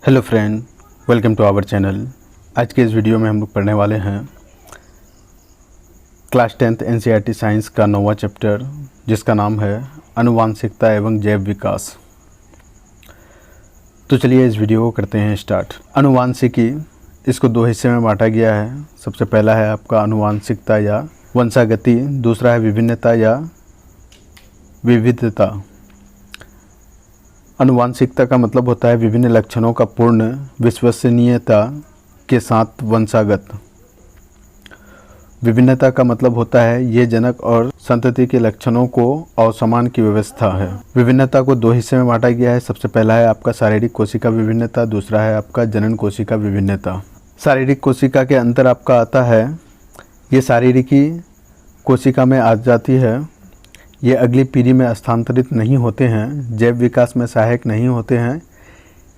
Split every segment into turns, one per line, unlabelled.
Hello friend, welcome to our channel. आज के इस वीडियो में हम लोग पढ़ने वाले हैं क्लास 10th एनसीईआरटी साइंस का 9वां चैप्टर, जिसका नाम है आनुवांशिकता एवं जैव विकास। तो चलिए इस वीडियो को करते हैं स्टार्ट। आनुवांशिकी, इसको दो हिस्से में बांटा गया है। सबसे पहला है आपका आनुवांशिकता या वंशागति, दूसरा है विभिन्नता या विविधता। आनुवांशिकता का मतलब होता है विभिन्न लक्षणों का पूर्ण विश्वसनीयता के साथ वंशागत। विभिन्नता का मतलब होता है ये जनक और संतति के लक्षणों को असमान की व्यवस्था है। विभिन्नता को दो हिस्से में बांटा गया है। सबसे पहला है आपका शारीरिक कोशिका विभिन्नता, दूसरा है आपका जनन कोशिका विभिन्नता। शारीरिक कोशिका के अंतर आपका आता है, ये शारीरिकी कोशिका में आ जाती है, ये अगली पीढ़ी में स्थानांतरित नहीं होते हैं, जैव विकास में सहायक नहीं होते हैं।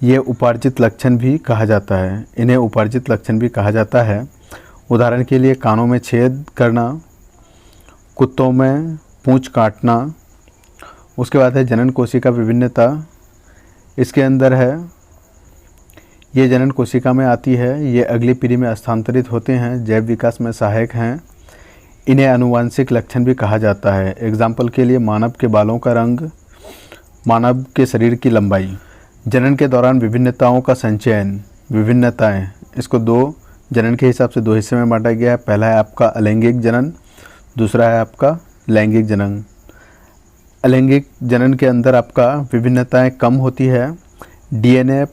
ये उपार्जित लक्षण भी कहा जाता है, इन्हें उपार्जित लक्षण भी कहा जाता है। उदाहरण के लिए कानों में छेद करना, कुत्तों में पूंछ काटना। उसके बाद है जनन कोशिका विभिन्नता। इसके अंदर है, ये जनन कोशिका में आती है, ये अगली पीढ़ी में स्थानांतरित होते हैं, जैव विकास में सहायक हैं। इन्हें आनुवांशिक लक्षण भी कहा जाता है। एग्जाम्पल के लिए मानव के बालों का रंग, मानव के शरीर की लंबाई। जनन के दौरान विभिन्नताओं का संचयन, विभिन्नताएं, इसको जनन के हिसाब से दो हिस्से में बांटा गया है। पहला है आपका अलैंगिक जनन, दूसरा है आपका लैंगिक जनन। अलैंगिक जनन के अंदर आपका विभिन्नताएं कम होती है। डीएनए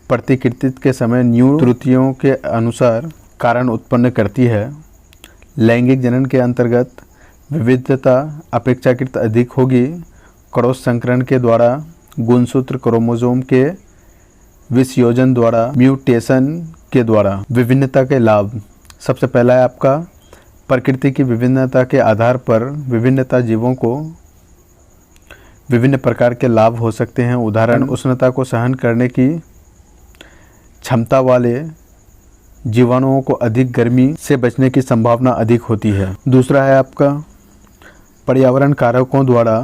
प्रतिकृति के समय न्यू त्रुटियों के अनुसार कारण उत्पन्न करती है। लैंगिक जनन के अंतर्गत विविधता अपेक्षाकृत अधिक होगी। क्रॉस संकरण के द्वारा, गुणसूत्र क्रोमोसोम के विसंयोजन द्वारा, म्यूटेशन के द्वारा। विभिन्नता के लाभ, सबसे पहला है आपका प्रकृति की विभिन्नता के आधार पर विभिन्नता जीवों को विभिन्न प्रकार के लाभ हो सकते हैं। उदाहरण, उष्णता को सहन करने की क्षमता वाले जीवाणुओं को अधिक गर्मी से बचने की संभावना अधिक होती है। दूसरा है आपका पर्यावरण कारकों द्वारा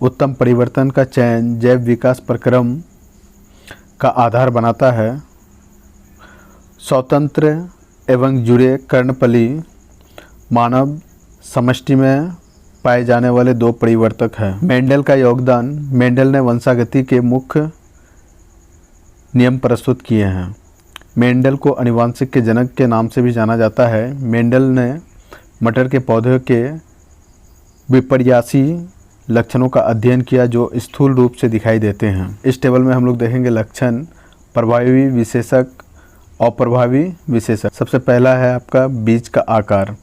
उत्तम परिवर्तन का चयन जैव विकास प्रक्रम का आधार बनाता है। स्वतंत्र एवं जुड़े कर्णफली मानव समष्टि में पाए जाने वाले दो परिवर्तक हैं। मेंडल का योगदान, मेंडल ने वंशागति के मुख्य नियम प्रस्तुत किए हैं। मेंडल को आनुवांशिक के जनक के नाम से भी जाना जाता है। मेंडल ने मटर के पौधे के विपर्यासी लक्षणों का अध्ययन किया जो स्थूल रूप से दिखाई देते हैं। इस टेबल में हम लोग देखेंगे लक्षण, प्रभावी विशेषक, अप्रभावी विशेषक। सबसे पहला है आपका बीज का आकार,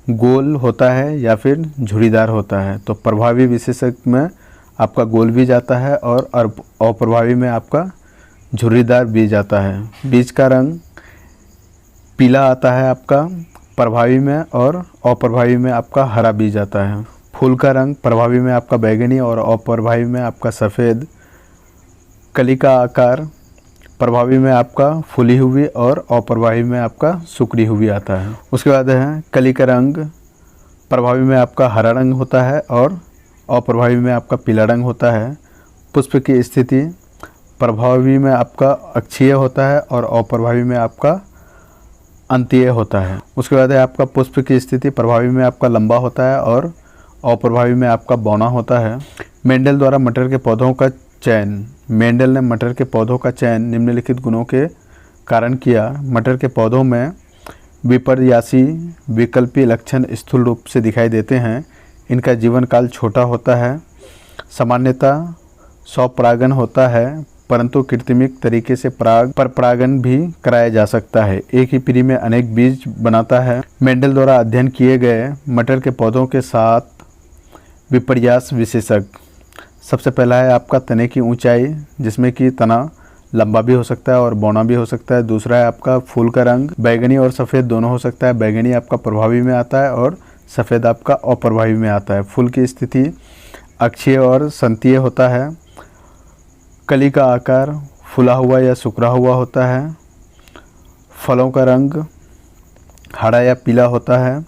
गोल होता है या फिर झुर्रीदार होता है। तो प्रभावी विशेषक में आपका गोल बीज आता है और अप्रभावी में आपका झुर्रीदार बीज आता है। बीज का रंग पीला आता है आपका प्रभावी में, और अप्रभावी में आपका हरा बीज आता है। फूल का रंग प्रभावी में आपका बैंगनी और अप्रभावी में आपका सफ़ेद। कली का आकार प्रभावी में आपका फूली हुई और अप्रभावी में आपका सुकड़ी हुई आता है। उसके बाद है कली का रंग प्रभावी में आपका हरा रंग होता है और अप्रभावी में आपका पीला रंग होता है। पुष्प की स्थिति प्रभावी में आपका अक्षीय होता है और अप्रभावी में आपका अंतीय होता है। उसके बाद है आपका पुष्प की स्थिति प्रभावी में आपका लंबा होता है और अप्रभावी में आपका बौना होता है। मेंडल द्वारा मटर के पौधों का चयन, मेंडल ने मटर के पौधों का चयन निम्नलिखित गुणों के कारण किया। मटर के पौधों में विपर्यासी विकल्पी लक्षण स्थूल रूप से दिखाई देते हैं। इनका जीवन काल छोटा होता है। सामान्यतः स्वपरागन होता है, परंतु कृत्रिमिक तरीके से परपरागन भी कराया जा सकता है। एक ही पीढ़ी में अनेक बीज बनाता है। मेंडल द्वारा अध्ययन किए गए मटर के पौधों के साथ विपर्यास विशेषक। सबसे पहला है आपका तने की ऊंचाई, जिसमें कि तना लंबा भी हो सकता है और बौना भी हो सकता है। दूसरा है आपका फूल का रंग, बैंगनी और सफ़ेद दोनों हो सकता है। बैंगनी आपका प्रभावी में आता है और सफ़ेद आपका अप्रभावी में आता है। फूल की स्थिति अक्षीय और संतीय होता है। कली का आकार फूला हुआ या सुकड़ा हुआ होता है। फलों का रंग हरा या पीला होता है।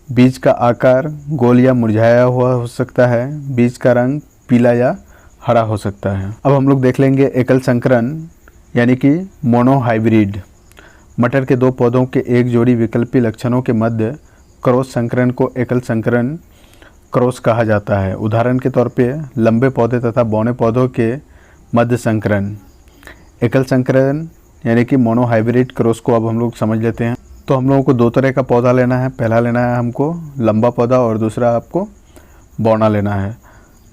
बीज का आकार गोल या मुरझाया हुआ हो सकता है। बीज का रंग पीला या हरा हो सकता है। अब हम लोग देख लेंगे एकल संकरण यानी कि मोनोहाइब्रिड। मटर के दो पौधों के एक जोड़ी विकल्पी लक्षणों के मध्य क्रॉस संकरण को एकल संकरण क्रॉस कहा जाता है। उदाहरण के तौर पे लंबे पौधे तथा बौने पौधों के मध्य संकरण। एकल संकरण यानी कि मोनोहाइब्रिड क्रॉस को अब हम लोग समझ लेते हैं। तो हम लोगों को दो तरह का पौधा लेना है। पहला लेना है हमको लंबा पौधा और दूसरा आपको बौना लेना है।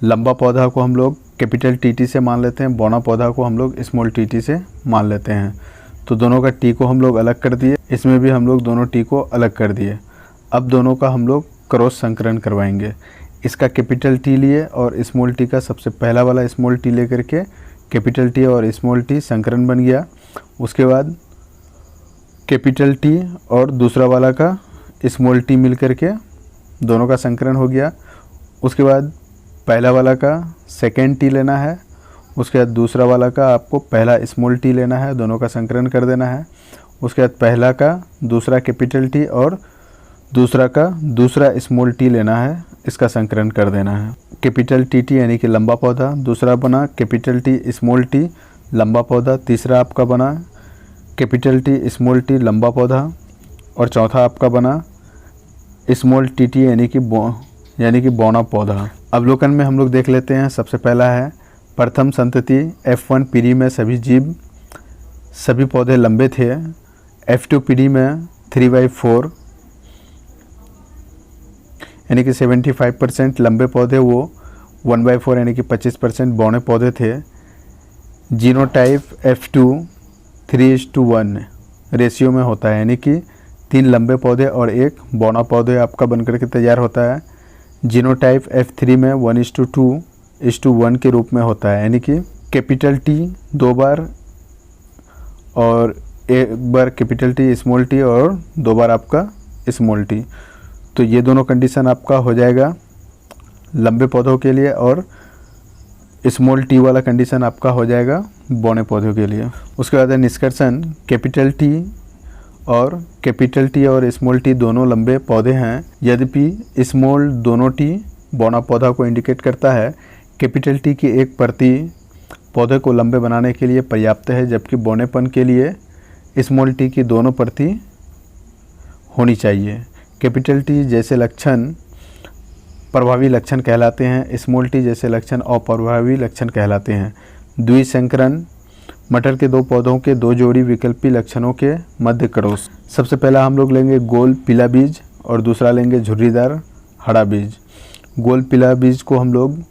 लंबा पौधा को हम लोग कैपिटल टी से मान लेते हैं, बौना पौधा को हम लोग स्मॉल टी से मान लेते हैं। तो दोनों का टी को हम लोग अलग कर दिए, इसमें भी हम लोग दोनों टी को अलग कर दिए। अब दोनों का हम लोग क्रॉस संकरण करवाएंगे। इसका कैपिटल टी लिए और स्मॉल टी का सबसे पहला वाला स्मॉल टी लेकर के कैपिटल टी और स्मॉल टी संकरण बन गया। उसके बाद कैपिटल टी और दूसरा वाला का स्मॉल टी मिल कर के दोनों का संकरण हो गया। उसके बाद पहला वाला का सेकेंड टी लेना है, उसके बाद दूसरा वाला का आपको पहला स्मॉल टी लेना है, दोनों का संकरण कर देना है। उसके बाद पहला का दूसरा कैपिटल टी और दूसरा का दूसरा स्मॉल टी लेना है, इसका संकरण कर देना है। कैपिटल टी यानी कि लंबा पौधा, दूसरा बना कैपिटल टी स्मॉल टी लंबा पौधा, तीसरा आपका बना कैपिटल टी स्मॉल टी लंबा पौधा और चौथा आपका बना स्मॉल टी यानी कि बौना पौधा। अवलोकन में हम लोग देख लेते हैं। सबसे पहला है प्रथम संतति F1 पीढ़ी में सभी पौधे लंबे थे। F2 पीढ़ी में 3/4 यानी कि 75% लंबे पौधे, वो 1/4 यानी कि 25% बौने पौधे थे। जीनोटाइप F2 3:1 रेशियो में होता है, यानी कि 3 लंबे पौधे और 1 बौना पौधे आपका बनकर के तैयार होता है। जीनोटाइप F3 में 1:2:1 के रूप में होता है, यानी कि कैपिटल टी 2 बार और 1 बार कैपिटल टी स्मॉल टी और 2 बार आपका स्मॉल टी। तो ये दोनों कंडीशन आपका हो जाएगा लंबे पौधों के लिए और स्मॉल टी वाला कंडीशन आपका हो जाएगा बौने पौधों के लिए। उसके बाद निष्कर्षण कैपिटल टी और स्मॉल टी दोनों लंबे पौधे हैं। यद्यपि स्मॉल दोनों टी बौना पौधा को इंडिकेट करता है, कैपिटल टी की एक प्रति पौधे को लंबे बनाने के लिए पर्याप्त है, जबकि बौनेपन के लिए स्मॉल टी की दोनों प्रति होनी चाहिए। कैपिटल टी जैसे लक्षण प्रभावी लक्षण कहलाते हैं, स्मॉल टी जैसे लक्षण अप्रभावी लक्षण कहलाते हैं। द्विसंकरण मटर के दो पौधों के दो जोड़ी विकल्पी लक्षणों के मध्य क्रॉस। सबसे पहला हम लोग लेंगे गोल पीला बीज और दूसरा लेंगे झुर्रीदार हरा बीज। गोल पीला बीज को हम लोग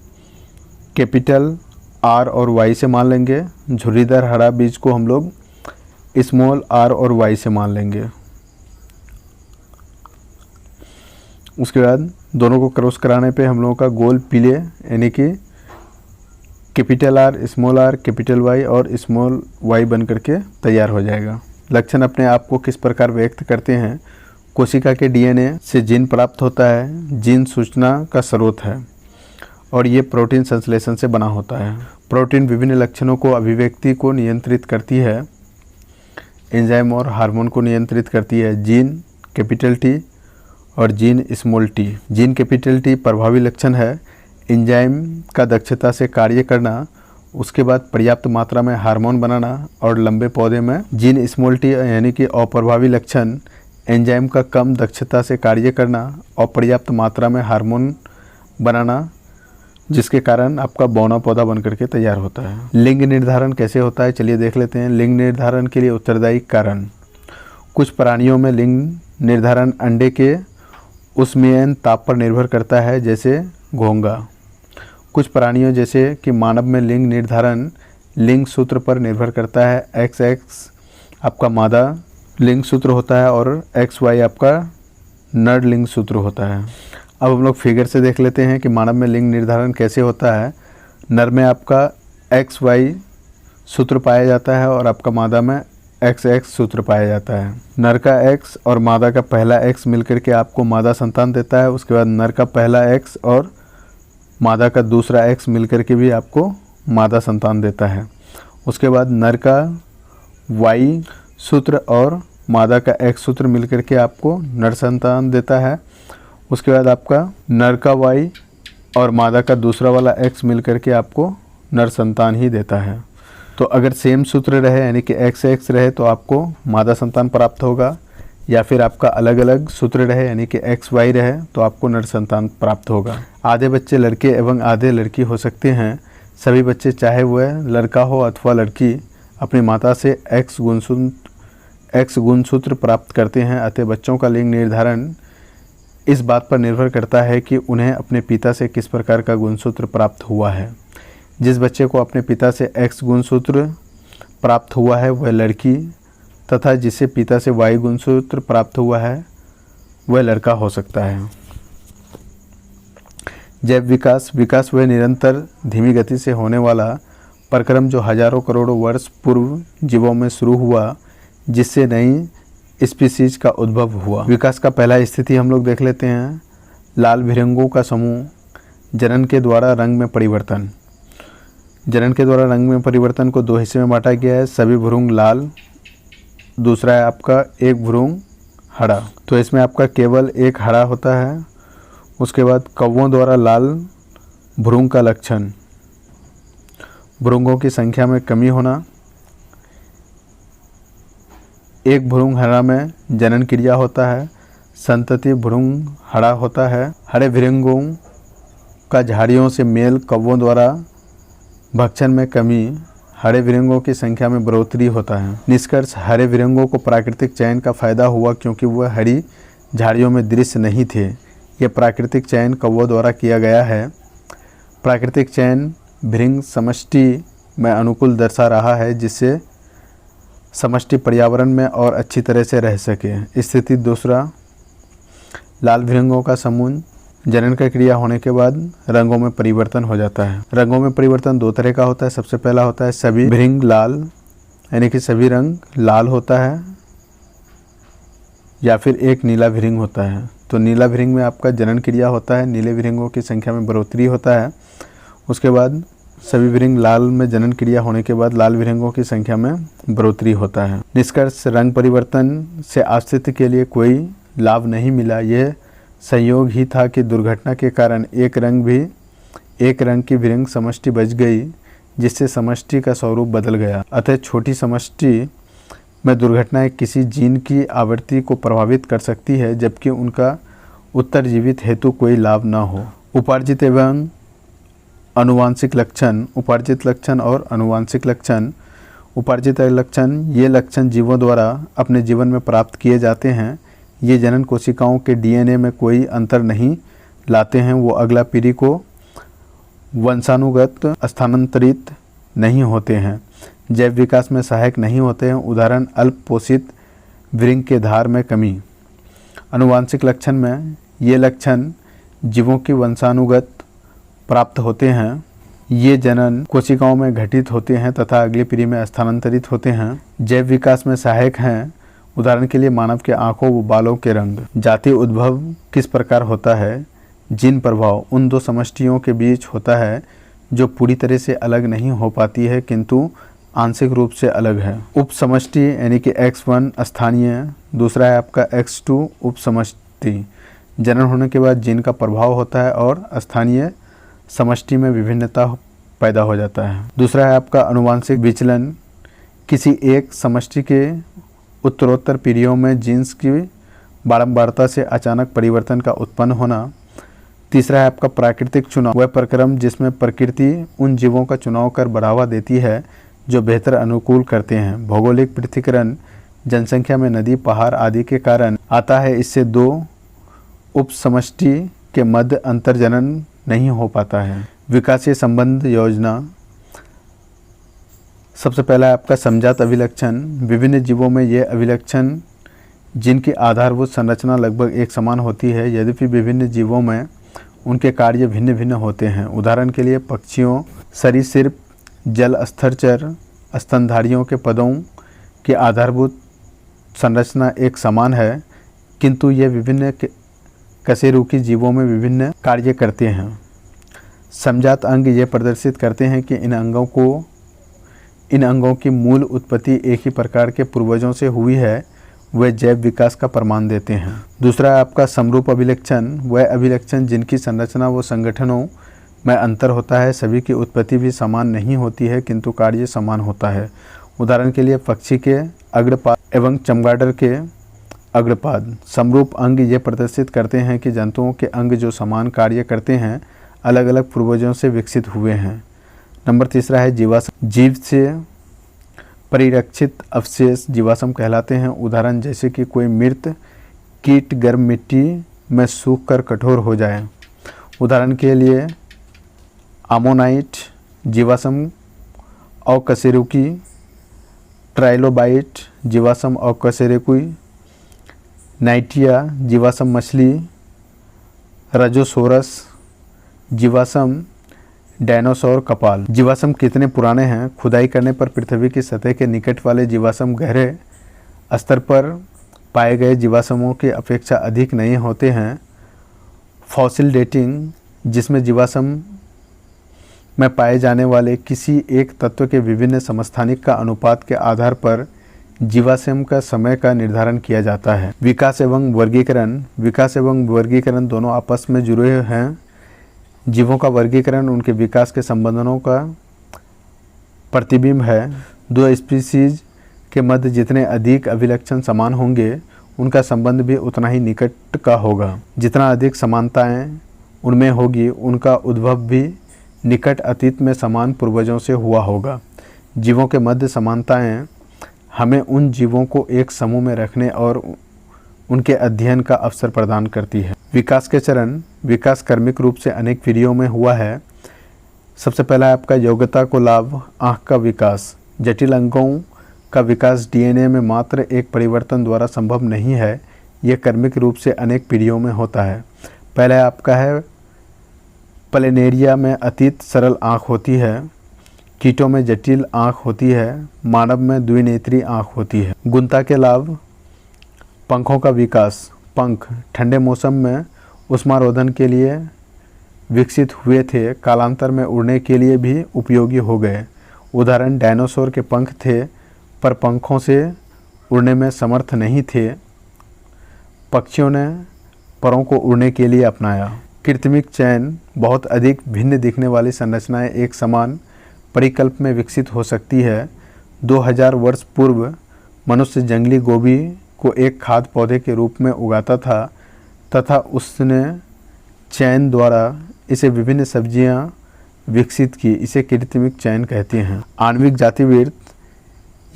कैपिटल R और Y से मान लेंगे, झुर्रीदार हरा बीज को हम लोग स्मॉल r और y से मान लेंगे। उसके बाद दोनों को क्रॉस कराने पे हम लोगों का गोल पीले यानी कि capital R small r capital Y और स्मॉल y बन करके तैयार हो जाएगा। लक्षण अपने आप को किस प्रकार व्यक्त करते हैं? कोशिका के DNA से जीन प्राप्त होता है। जीन सूचना का स्रोत है और ये प्रोटीन संश्लेषण से बना होता है। प्रोटीन विभिन्न लक्षणों को अभिव्यक्ति को नियंत्रित करती है, एंजाइम और हार्मोन को नियंत्रित करती है। जीन कैपिटल T और gene small t। Gene capital T प्रभावी लक्षण है एंजाइम का दक्षता से कार्य करना, उसके बाद पर्याप्त मात्रा में हार्मोन बनाना और लंबे पौधे में जीन स्मॉल t यानी कि अप्रभावी लक्षण एंजाइम का कम दक्षता से कार्य करना और पर्याप्त मात्रा में हार्मोन बनाना, जिसके कारण आपका बौना पौधा बनकर के तैयार होता है। लिंग निर्धारण कैसे होता है चलिए देख लेते हैं। लिंग निर्धारण के लिए उत्तरदायी कारण। कुछ प्राणियों में लिंग निर्धारण अंडे के उष्मीयन ताप पर निर्भर करता है, जैसे घोंघा। कुछ प्राणियों जैसे कि मानव में लिंग निर्धारण लिंग सूत्र पर निर्भर करता है। XX आपका मादा लिंग सूत्र होता है और XY आपका नर लिंग सूत्र होता है। अब हम लोग फिगर से देख लेते हैं कि मानव में लिंग निर्धारण कैसे होता है। नर में आपका XY सूत्र पाया जाता है और आपका मादा में XX सूत्र पाया जाता है। नर का X और मादा का पहला X मिलकर के आपको मादा संतान देता है। उसके बाद नर का पहला X और मादा का दूसरा X मिलकर के भी आपको मादा संतान देता है। उसके बाद नर का Y सूत्र और मादा का X सूत्र मिलकर के आपको नर संतान देता है। उसके बाद आपका नर का Y और मादा का दूसरा वाला X मिलकर के आपको नर संतान ही देता है। तो अगर सेम सूत्र रहे यानी कि XX रहे तो आपको मादा संतान प्राप्त होगा, या फिर आपका अलग अलग सूत्र रहे यानी कि XY रहे तो आपको नर संतान प्राप्त होगा। आधे बच्चे लड़के एवं आधे लड़की हो सकते हैं। सभी बच्चे चाहे वह लड़का हो अथवा लड़की अपनी माता से X गुणसूत्र प्राप्त करते हैं। अतः बच्चों का लिंग निर्धारण इस बात पर निर्भर करता है कि उन्हें अपने पिता से किस प्रकार का गुणसूत्र प्राप्त हुआ है। जिस बच्चे को अपने पिता से X गुणसूत्र प्राप्त हुआ है वह लड़की, तथा जिसे पिता से Y गुणसूत्र प्राप्त हुआ है वह लड़का हो सकता है। जैव विकास वह निरंतर धीमी गति से होने वाला प्रक्रम जो हजारों करोड़ों वर्ष पूर्व जीवों में शुरू हुआ, जिससे नई स्पीसीज का उद्भव हुआ। विकास का पहला स्थिति हम लोग देख लेते हैं। लाल भिरंगों का समूह। जनन के द्वारा रंग में परिवर्तन। जनन के द्वारा रंग में परिवर्तन को दो हिस्से में बांटा गया है। सभी भ्रूण लाल, दूसरा है आपका एक भ्रूण हरा। तो इसमें आपका केवल एक हरा होता है। उसके बाद कौवों द्वारा लाल भ्रूण का लक्षण, भ्रूणों की संख्या में कमी होना। एक भ्रूण हरा में जनन क्रिया होता है, संतति भ्रूण हरा होता है। हरे भिरंगों का झाड़ियों से मेल, कौवों द्वारा भक्षण में कमी, हरे भिरंगों की संख्या में बढ़ोतरी होता है। निष्कर्ष, हरे भिरंगों को प्राकृतिक चयन का फायदा हुआ क्योंकि वह हरी झाड़ियों में दृश्य नहीं थे। यह प्राकृतिक चयन कौवों द्वारा किया गया है। प्राकृतिक चयन भिरंग समष्टि में अनुकूल दर्शा रहा है, जिससे समष्टि पर्यावरण में और अच्छी तरह से रह सके। स्थिति दूसरा, लाल भिरंगों का समूह। जनन का क्रिया होने के बाद रंगों में परिवर्तन हो जाता है। रंगों में परिवर्तन दो तरह का होता है। सबसे पहला होता है सभी भिरंग लाल, यानी कि सभी रंग लाल होता है, या फिर एक नीला भिरंग होता है। तो नीला भिरंग में आपका जनन क्रिया होता है, नीले भिरंगों की संख्या में बढ़ोतरी होता है। उसके बाद सभी भिरंग लाल में जनन क्रिया होने के बाद लाल भिरंगों की संख्या में बढ़ोतरी होता है। निष्कर्ष, रंग परिवर्तन से अस्तित्व के लिए कोई लाभ नहीं मिला। यह संयोग ही था कि दुर्घटना के कारण एक रंग की भिरंग समष्टि बच गई, जिससे समष्टि का स्वरूप बदल गया। अतः छोटी समष्टि में दुर्घटनाएं किसी जीन की आवृत्ति को प्रभावित कर सकती है, जबकि उनका उत्तरजीवित हेतु कोई लाभ न हो। उपार्जित एवं आनुवांशिक लक्षण। उपार्जित लक्षण और आनुवांशिक लक्षण। उपार्जित लक्षण ये लक्षण जीवों द्वारा अपने जीवन में प्राप्त किए जाते हैं। ये जनन कोशिकाओं के DNA में कोई अंतर नहीं लाते हैं। वो अगला पीढ़ी को वंशानुगत स्थानांतरित नहीं होते हैं। जैव विकास में सहायक नहीं होते हैं। उदाहरण, अल्प पोषित भिरंग के धार में कमी। आनुवांशिक लक्षण में ये लक्षण जीवों की वंशानुगत प्राप्त होते हैं। ये जनन कोशिकाओं में घटित होते हैं तथा अगली पीढ़ी में स्थानांतरित होते हैं। जैव विकास में सहायक हैं। उदाहरण के लिए मानव के आँखों व बालों के रंग। जातीय उद्भव किस प्रकार होता है? जीन प्रभाव उन दो समष्टियों के बीच होता है जो पूरी तरह से अलग नहीं हो पाती है, किंतु आंशिक रूप से अलग है। उप समष्टि यानी कि X1 स्थानीय, दूसरा है आपका X2 उप समष्टि। जनन होने के बाद जीन का प्रभाव होता है और स्थानीय समष्टि में विभिन्नता पैदा हो जाता है। दूसरा है आपका आनुवांशिक विचलन। किसी एक समष्टि के उत्तरोत्तर पीढ़ियों में जीन्स की बारंबारता से अचानक परिवर्तन का उत्पन्न होना। तीसरा है आपका प्राकृतिक चुनाव। वह प्रक्रम जिसमें प्रकृति उन जीवों का चुनाव कर बढ़ावा देती है जो बेहतर अनुकूल करते हैं। भौगोलिक पृथक्करण जनसंख्या में नदी, पहाड़ आदि के कारण आता है। इससे दो उप समष्टि के मध्य अंतर्जनन नहीं हो पाता है। विकासीय संबंध योजना। सबसे पहला है आपका समजात अभिलक्षण। विभिन्न जीवों में ये अभिलक्षण जिनकी आधारभूत संरचना लगभग एक समान होती है, यद्यपि विभिन्न जीवों में उनके कार्य भिन्न भिन्न होते हैं। उदाहरण के लिए पक्षियों, सरीसृप, जल स्थलचर, स्तनधारियों के पदों की आधारभूत संरचना एक समान है, किंतु ये विभिन्न कशेरुकी जीवों में विभिन्न कार्य करते हैं। समजात अंग ये प्रदर्शित करते हैं कि इन अंगों की मूल उत्पत्ति एक ही प्रकार के पूर्वजों से हुई है। वे जैव विकास का प्रमाण देते हैं। दूसरा है आपका समरूप अभिलक्षण। वह अभिलक्षण जिनकी संरचना व संगठनों में अंतर होता है। सभी की उत्पत्ति भी समान नहीं होती है किंतु कार्य समान होता है। उदाहरण के लिए पक्षी के अग्रपाद एवं चमगादड़ के अग्रपाद समरूप अंग ये प्रदर्शित करते हैं कि जंतुओं के अंग जो समान कार्य करते हैं अलग अलग पूर्वजों से विकसित हुए हैं। नंबर 3 है जीवाश्म। जीव से परिरक्षित अवशेष जीवाश्म कहलाते हैं। उदाहरण जैसे कि कोई मृत कीट गर्म मिट्टी में सूख कर कठोर हो जाए। उदाहरण के लिए आमोनाइट जीवाश्म अकशेरुकी, ट्राइलोबाइट जीवाश्म अकशेरुकी, नाइटिया जीवाश्म मछली, राजोसोरस जीवाश्म डायनासोर कपाल। जीवाश्म कितने पुराने हैं? खुदाई करने पर पृथ्वी की सतह के निकट वाले जीवाश्म गहरे स्तर पर पाए गए जीवाश्मों की अपेक्षा अधिक नए होते हैं। फॉसिल डेटिंग, जिसमें जीवाश्म में पाए जाने वाले किसी एक तत्व के विभिन्न समस्थानिक का अनुपात के आधार पर जीवाश्म का समय का निर्धारण किया जाता है। विकास एवं वर्गीकरण। विकास एवं वर्गीकरण दोनों आपस में जुड़े हैं। जीवों का वर्गीकरण उनके विकास के संबंधों का प्रतिबिंब है। दो स्पीशीज के मध्य जितने अधिक अभिलक्षण समान होंगे उनका संबंध भी उतना ही निकट का होगा। जितना अधिक समानताएं उनमें होगी उनका उद्भव भी निकट अतीत में समान पूर्वजों से हुआ होगा। जीवों के मध्य समानताएं हमें उन जीवों को एक समूह में रखने और उनके अध्ययन का अवसर प्रदान करती है। विकास के चरण। विकास क्रमिक रूप से अनेक पीढ़ियों में हुआ है। सबसे पहला है आपका योग्यता को लाभ, आँख का विकास। जटिल अंगों का विकास डीएनए में मात्र एक परिवर्तन द्वारा संभव नहीं है, यह क्रमिक रूप से अनेक पीढ़ियों में होता है। पहला आपका है प्लेनेरिया में अतीत सरल आँख होती है, कीटों में जटिल आँख होती है, मानव में द्विनेत्री आँख होती है। गुणता के लाभ। पंखों का विकास। पंख ठंडे मौसम में ऊष्मारोधन के लिए विकसित हुए थे, कालांतर में उड़ने के लिए भी उपयोगी हो गए। उदाहरण डायनासोर के पंख थे पर पंखों से उड़ने में समर्थ नहीं थे। पक्षियों ने परों को उड़ने के लिए अपनाया। कृत्रिमिक चयन। बहुत अधिक भिन्न दिखने वाली संरचनाएं एक समान परिकल्प में विकसित हो सकती है। 2000 वर्ष पूर्व मनुष्य जंगली गोभी को एक खाद्य पौधे के रूप में उगाता था तथा उसने चयन द्वारा इसे विभिन्न सब्जियां विकसित की। इसे कृत्रिमिक चयन कहते हैं। आणविक जातिवृत्त।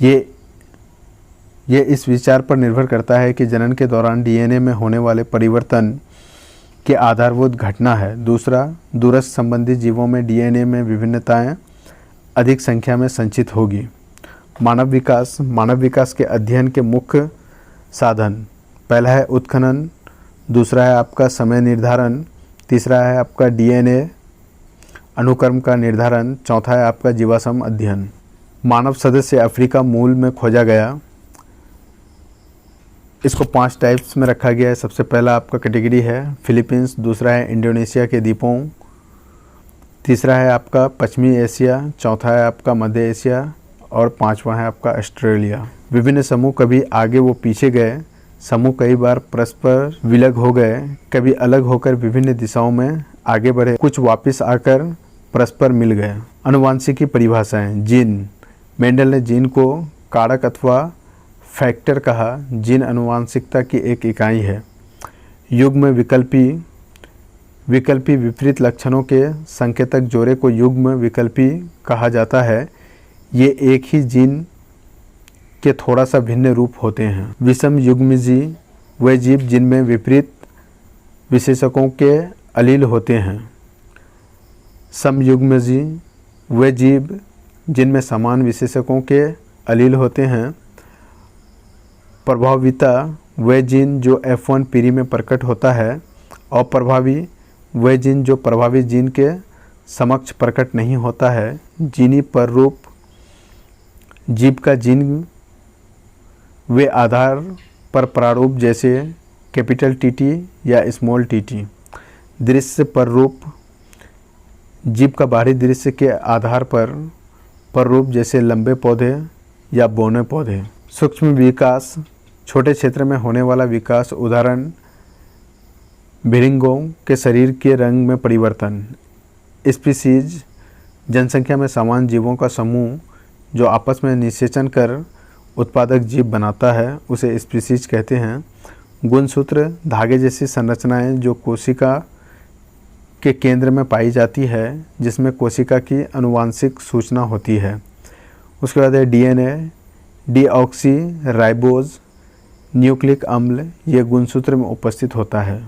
ये इस विचार पर निर्भर करता है कि जनन के दौरान डीएनए में होने वाले परिवर्तन के आधारभूत घटना है। दूसरा, दूरस्थ संबंधी जीवों में डीएनए में विभिन्नताएं अधिक संख्या में संचित होगी। मानव विकास। मानव विकास के अध्ययन के मुख्य साधन। पहला है उत्खनन, दूसरा है आपका समय निर्धारण, तीसरा है आपका डीएनए अनुक्रम का निर्धारण, चौथा है आपका जीवाश्म अध्ययन। मानव सदस्य अफ्रीका मूल में खोजा गया। इसको 5 टाइप्स में रखा गया है। सबसे पहला आपका कैटेगरी है फिलीपींस, दूसरा है इंडोनेशिया के द्वीपों, तीसरा है आपका पश्चिमी एशिया, चौथा है आपका मध्य एशिया और 5वां है आपका ऑस्ट्रेलिया। विभिन्न समूह कभी आगे वो पीछे गए, समूह कई बार परस्पर विलग हो गए, कभी अलग होकर विभिन्न दिशाओं में आगे बढ़े, कुछ वापस आकर परस्पर मिल गए। आनुवांशिकी परिभाषाएं। जीन। मेंडल ने जीन को कारक अथवा फैक्टर कहा। जीन आनुवांशिकता की एक इकाई है। युग्म विकल्पी। विकल्पी विपरीत लक्षणों के संकेतक जोड़े को युग्म विकल्पी कहा जाता है। ये एक ही जीन के थोड़ा सा भिन्न रूप होते हैं। विषम युग्मजी वे जीव जिनमें विपरीत विशेषकों के अलील होते हैं। समयुग्मजी वे जीव जिनमें समान विशेषकों के अलील होते हैं। प्रभाविता वे जीन जो F1 पीढ़ी में प्रकट होता है। और प्रभावी वे जीन जो प्रभावी जीन के समक्ष प्रकट नहीं होता है। जीनी प्ररूप जीव का जीन वे आधार पर प्रारूप जैसे कैपिटल टीटी या स्मॉल टीटी। दृश्य प्ररूप जीव का बाहरी दृश्य के आधार पर प्ररूप जैसे लंबे पौधे या बौने पौधे। सूक्ष्म विकास छोटे क्षेत्र में होने वाला विकास। उदाहरण भिड़िंगों के शरीर के रंग में परिवर्तन। स्पीसीज जनसंख्या में समान जीवों का समूह जो आपस में निषेचन कर उत्पादक जीव बनाता है, उसे स्पीसीज कहते हैं। गुणसूत्र धागे जैसी संरचनाएं जो कोशिका के केंद्र में पाई जाती है, जिसमें कोशिका की आनुवांशिक सूचना होती है। उसके बाद है डीएनए, डीऑक्सी राइबोज न्यूक्लिक अम्ल, ये गुणसूत्र में उपस्थित होता है।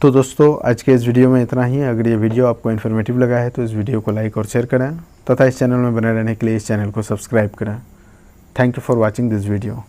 तो दोस्तों आज के इस वीडियो में इतना ही। अगर ये वीडियो आपको इन्फॉर्मेटिव लगा है तो इस वीडियो को लाइक और शेयर करें तथा इस चैनल में बने रहने के लिए इस चैनल को सब्सक्राइब करें। Thank you for watching this video.